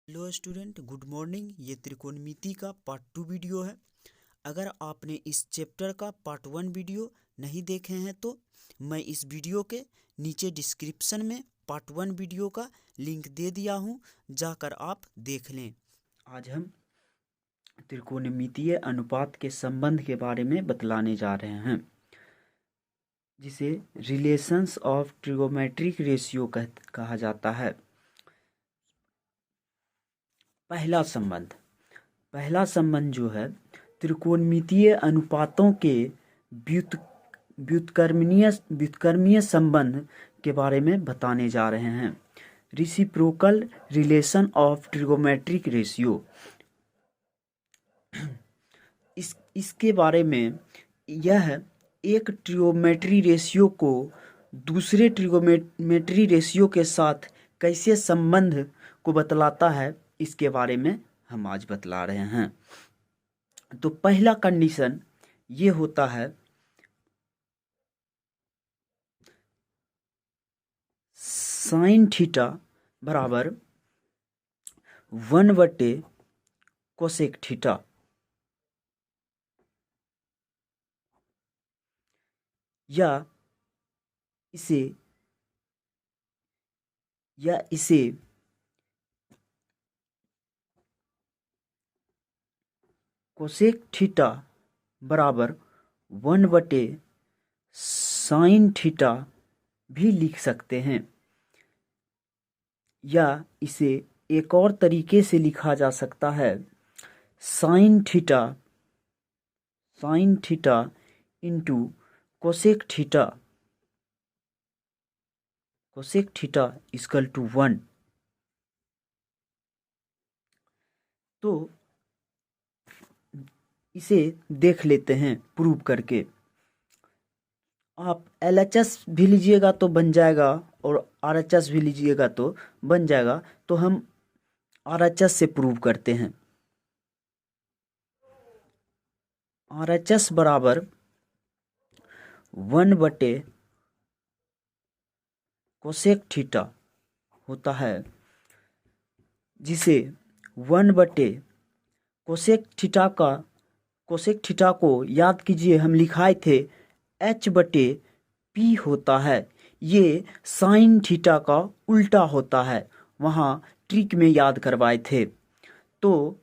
Hello student, good morning. ये त्रिकोणमिति का part 2 video है। अगर आपने इस चैप्टर का पार्ट 1 वीडियो नहीं देखे हैं तो मैं इस वीडियो के नीचे डिस्क्रिप्शन में पार्ट 1 वीडियो का लिंक दे दिया हूँ, जाकर आप देख लें। आज हम त्रिकोणमितीय अनुपात के संबंध के बारे में बतलाने जा रहे हैं, जिसे रिलेशंस ऑफ ट्रिगोमेट्रिक रेशियो कहा जाता है। पहला संबंध जो है त्रिकोणमितीय अनुपातों के व्युत्क्रमीय संबंध के बारे में बताने जा रहे हैं। Reciprocal relation of trigonometric ratio, इसके बारे में यह एक ट्रिगोमेट्री रेशियो को दूसरे ट्रिगोमेट्री रेशियो के साथ कैसे संबंध को बतलाता है, इसके बारे में हम आज बतला रहे हैं। तो पहला कंडीशन ये होता है, साइन थीटा बराबर 1/कोसेक थीटा, या इसे कोसेक थीटा बराबर 1/साइन थीटा भी लिख सकते हैं, या इसे एक और तरीके से लिखा जा सकता है, sine theta into cosec theta equal to 1। तो इसे देख लेते हैं प्रूव करके। आप LHS भी लीजिएगा तो बन जाएगा और RHS भी लीजिएगा तो बन जाएगा। तो हम RHS से प्रूव करते हैं। RHS बराबर 1/कोसेक थीटा होता है, जिसे 1/कोसेक थीटा को याद कीजिए, हम लिखाए थे H/P होता है। ये साइन थीटा का उल्टा होता है, वहाँ ट्रिक में याद करवाए थे। तो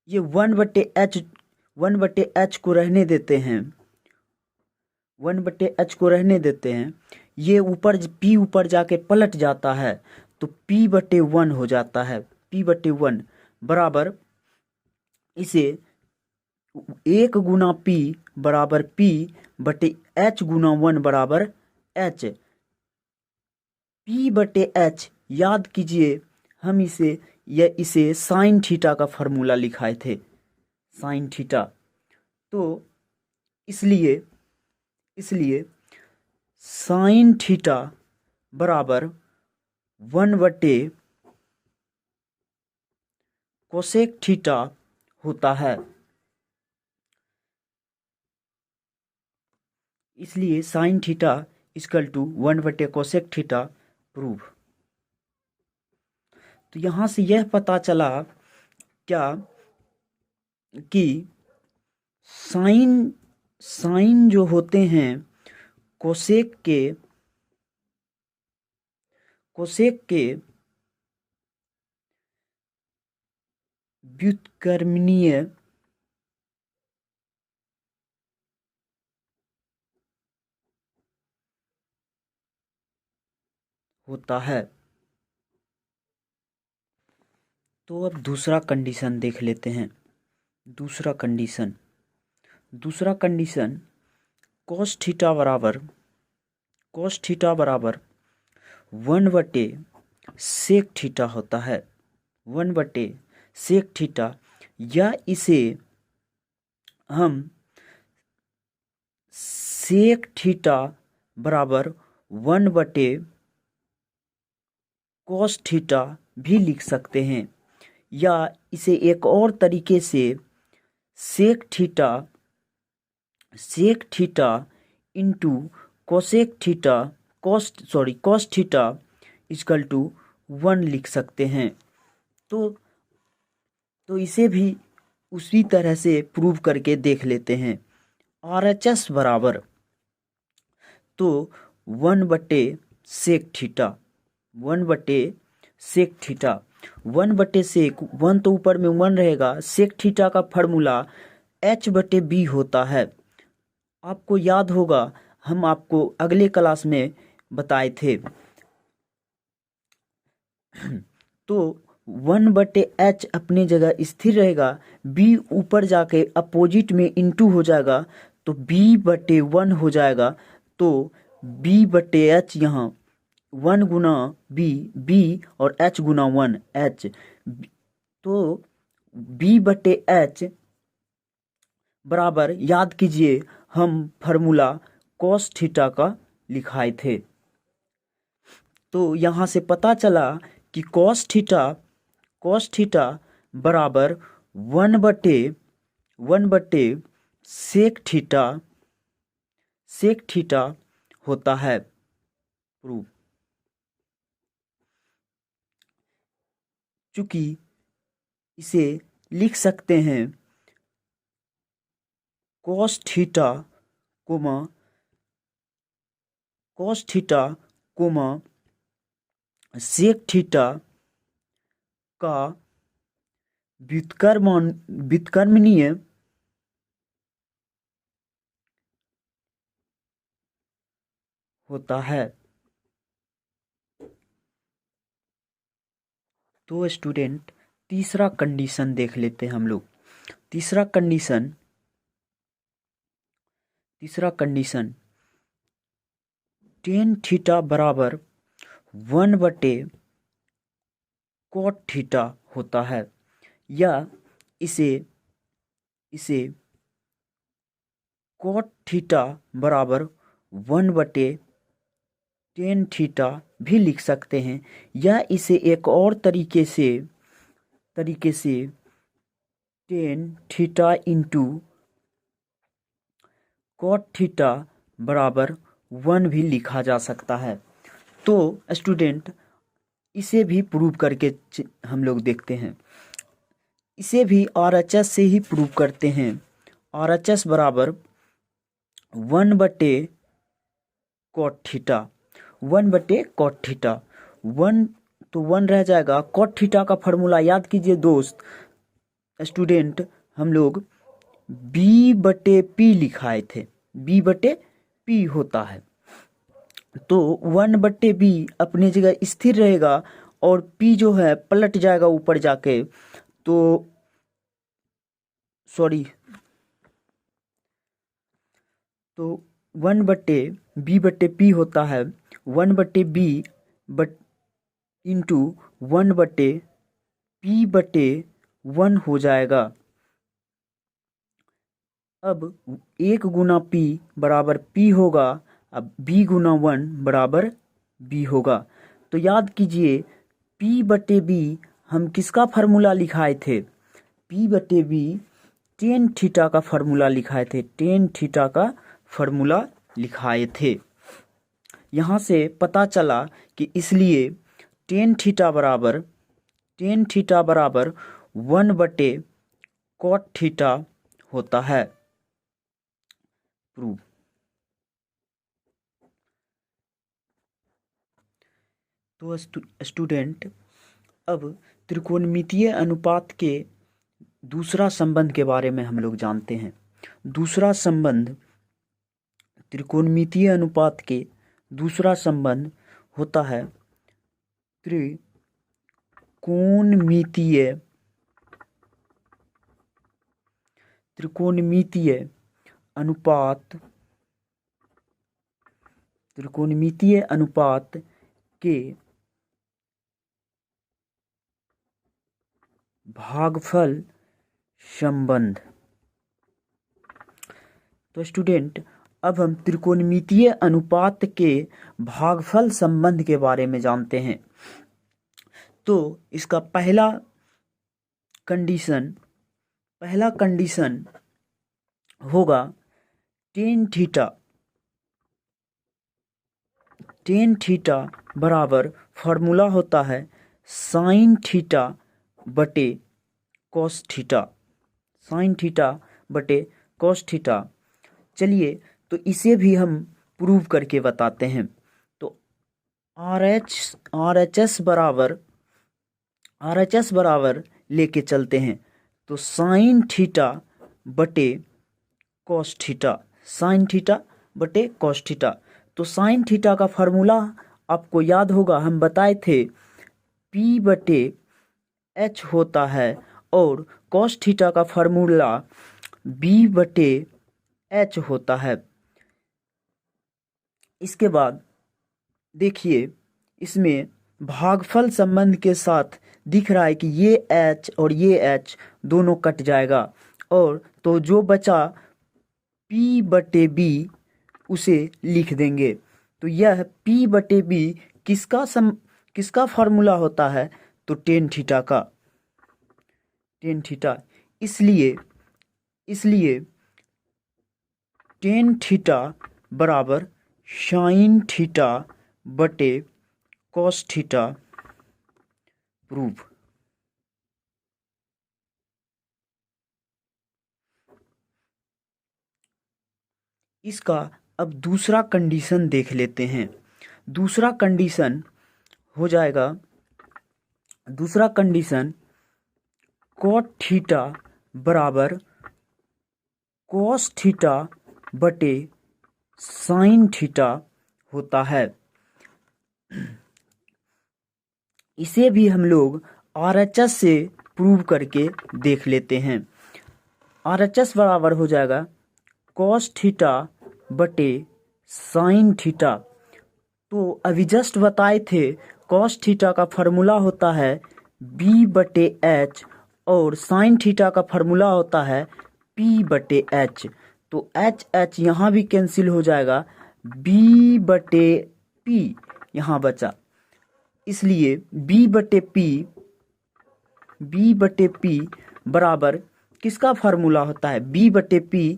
ये 1/H को रहने देते हैं, 1/H को रहने देते हैं। ये P ऊपर जाके पलट जाता है तो P/1 हो जाता है। P/1 बराबर, इसे 1 गुना P बराबर P/H गुना 1 बराबर H। P/H याद कीजिए, हम इसे साइन थीटा का फॉर्मूला लिखाए थे, साइन थीटा। तो इसलिए साइन थीटा बराबर 1/कोसेक थीटा होता है। इसलिए साइन थीटा इक्वल टू 1/कोसेक थीटा प्रूव। तो यहाँ से यह पता चला क्या कि साइन जो होते हैं कोसेक के व्युत्क्रमीय होता है। तो अब दूसरा कंडीशन देख लेते हैं। दूसरा कंडीशन cos थीटा बराबर 1/सेक थीटा होता है, 1/सेक थीटा, या इसे हम सेक थीटा बराबर 1/cos थीटा भी लिख सकते हैं, या इसे एक और तरीके से sec theta into cosec theta, cos theta equal to 1 लिख सकते हैं। तो इसे भी उसी तरह से प्रूव करके देख लेते हैं। RHS बराबर तो 1/sec theta, 1/sec theta, 1/sec 1 तो ऊपर में 1 रहेगा। सेक थीटा का फार्मूला h/b होता है। आपको याद होगा, हम आपको अगले क्लास में बताए थे। तो 1/h अपनी जगह स्थिर रहेगा, b ऊपर जाके अपोजिट में इंटू हो जाएगा तो b/1 हो जाएगा। तो b/h यहाँ 1 गुना b और h गुना 1 h। तो b/h बराबर, याद कीजिए हम फार्मूला cos थीटा का लिखाए थे। तो यहाँ से पता चला कि cos थीटा बराबर 1/sec थीटा होता है। प्रूफ, चूंकि इसे लिख सकते हैं cos थीटा sec थीटा का व्युत्क्रमणीय होता है। तो स्टूडेंट, तीसरा कंडीशन देख लेते हैं हम लोग। तीसरा कंडीशन tan थीटा बराबर 1/cot थीटा होता है, या इसे cot थीटा बराबर 1/tan थीटा भी लिख सकते हैं, या इसे एक और तरीके से tan theta into cot theta बराबर 1 भी लिखा जा सकता है। तो स्टूडेंट, इसे भी प्रूव करके हम लोग देखते हैं। इसे भी RHS से ही प्रूव करते हैं। RHS बराबर 1/cot थीटा, 1/cot थीटा, 1 तो 1 रह जाएगा। cot थीटा का फार्मूला याद कीजिए दोस्त स्टूडेंट, हम लोग b/p लिखाए थे, b/p होता है। तो 1/b अपनी जगह स्थिर रहेगा और p जो है पलट जाएगा ऊपर जाके। तो सॉरी, तो 1/b/p होता है 1/b इंटू 1/p/1 हो जाएगा। अब 1 गुना p बराबर p होगा, अब b गुना 1 बराबर b होगा। तो याद कीजिए p/b हम किसका फार्मूला लिखाए थे? p/b tan थीटा का फार्मूला लिखाए थे, tan थीटा का फार्मूला लिखाए थे। यहाँ से पता चला कि इसलिए tan थीटा बराबर 1/cot थीटा होता है। प्रूव, तो स्टूडेंट, अब त्रिकोणमितीय अनुपात के दूसरा संबंध के बारे में हम लोग जानते हैं। दूसरा संबंध, त्रिकोणमितीय अनुपात के दूसरा संबंध होता है त्रिकोणमितीय अनुपात के भागफल संबंध। तो स्टूडेंट, अब हम त्रिकोणमितीय अनुपात के भागफल संबंध के बारे में जानते हैं। तो इसका पहला कंडीशन होगा tan टेन थीटा बराबर फॉर्मूला होता है साइन थीटा बटे कॉस थीटा, साइन थीटा बटे कॉस थीटा। चलिए तो इसे भी हम प्रूव करके बताते हैं। तो आर एच एस बराबर लेके चलते हैं। तो साइन थीटा बटे कॉस थीटा, साइन थीटा बटे कॉस थीटा। तो साइन थीटा का फॉर्मूला आपको याद होगा, हम बताए थे P बटे H होता है और कॉस थीटा का फॉर्मूला B बटे H होता है। इसके बाद देखिए इसमें भागफल संबंध के साथ दिख रहा है कि ये H और ये H दोनों कट जाएगा और तो जो बचा P बटे B उसे लिख देंगे। तो यह P बटे B किसका फॉर्मूला होता है? तो टेन थीटा का, टेन थीटा। इसलिए टेन थीटा बराबर साइन थीटा बटे कॉस थीटा प्रूव। इसका अब दूसरा कंडीशन देख लेते हैं। दूसरा कंडीशन हो जाएगा, दूसरा कंडीशन कॉट थीटा बराबर कॉस थीटा बटे साइन थीटा होता है। इसे भी हम लोग RHS से प्रूव करके देख लेते हैं। RHS बराबर हो जाएगा कॉस थीटा बटे साइन थीटा। तो अभी जस्ट बताए थे कॉस थीटा का फॉर्मूला होता है B बटे H और साइन थीटा का फॉर्मूला होता है P बटे H। तो H यहाँ भी कैंसिल हो जाएगा, B बटे P यहाँ बचा। इसलिए B बटे P बराबर किसका फार्मूला होता है? B बटे P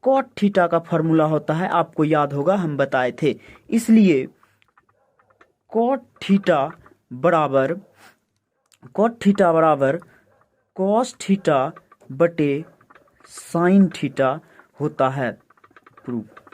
कॉट थीटा का फार्मूला होता है, आपको याद होगा हम बताए थे। इसलिए कॉट थीटा बराबर कॉस थीटा बटे साइन थीटा होता है। प्रूफ।